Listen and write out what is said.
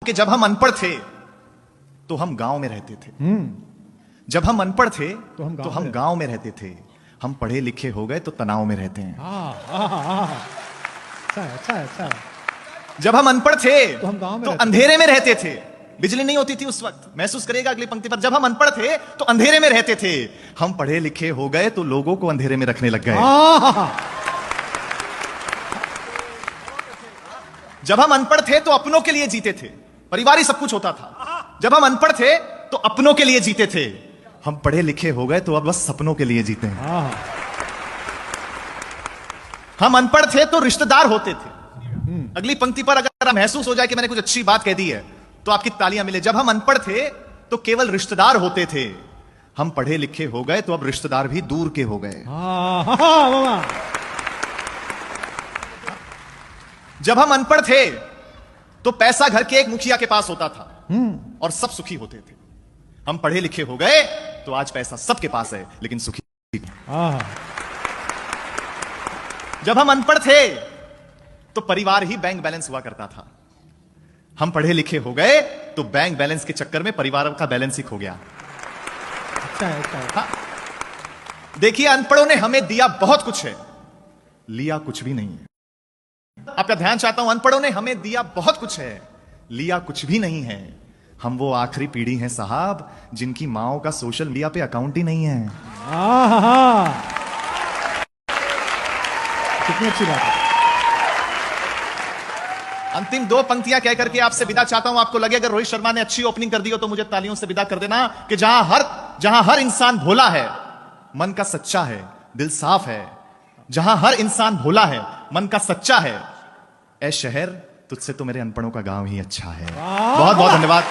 कि जब हम अनपढ़ थे तो हम गांव में रहते थे। जब हम अनपढ़ थे तो हम गांव में रहते थे। हम पढ़े लिखे हो गए तो तनाव में रहते हैं। अच्छा। जब हम अनपढ़ थे तो हम गांव में तो रहते अंधेरे में रहते थे। बिजली नहीं होती थी उस वक्त। महसूस करेगा अगली पंक्ति पर। जब हम अनपढ़ थे तो अंधेरे में रहते थे। हम पढ़े लिखे हो गए तो लोगों को अंधेरे में रखने लग गए। जब हम अनपढ़ थे तो अपनों के लिए जीते थे। परिवार ही सब कुछ होता था। जब हम अनपढ़ थे तो अपनों के लिए जीते थे। हम पढ़े लिखे हो गए तो अब बस सपनों के लिए जीते हैं। हम अनपढ़ थे तो रिश्तेदार होते थे। अगली पंक्ति पर अगर महसूस हो जाए कि मैंने कुछ अच्छी बात कह दी है तो आपकी तालियां मिले। जब हम अनपढ़ थे तो केवल रिश्तेदार होते थे। हम पढ़े लिखे हो गए तो अब रिश्तेदार भी दूर के हो गए। जब हम अनपढ़ थे तो पैसा घर के एक मुखिया के पास होता था और सब सुखी होते थे। हम पढ़े लिखे हो गए तो आज पैसा सबके पास है लेकिन सुखी। जब हम अनपढ़ थे तो परिवार ही बैंक बैलेंस हुआ करता था। हम पढ़े लिखे हो गए तो बैंक बैलेंस के चक्कर में परिवार का बैलेंस ही खो गया। हाँ। देखिए, अनपढ़ों ने हमें दिया बहुत कुछ है, लिया कुछ भी नहीं है। आपका ध्यान चाहता हूं, अनपढ़ों ने हमें दिया बहुत कुछ है, लिया कुछ भी नहीं है। हम वो आखिरी पीढ़ी हैं साहब जिनकी माओ का सोशल मीडिया पे अकाउंट ही नहीं है। कितनी अच्छी बात है। अंतिम दो पंक्तियां कह करके आपसे विदा चाहता हूं। आपको लगे अगर रोहित शर्मा ने अच्छी ओपनिंग कर दी हो तो मुझे तालियों से विदा कर देना कि जहां हर इंसान भोला है, मन का सच्चा है, दिल साफ है। जहां हर इंसान भोला है, मन का सच्चा है, ऐ शहर तुझसे तो मेरे अनपढ़ों का गांव ही अच्छा है। बहुत बहुत धन्यवाद।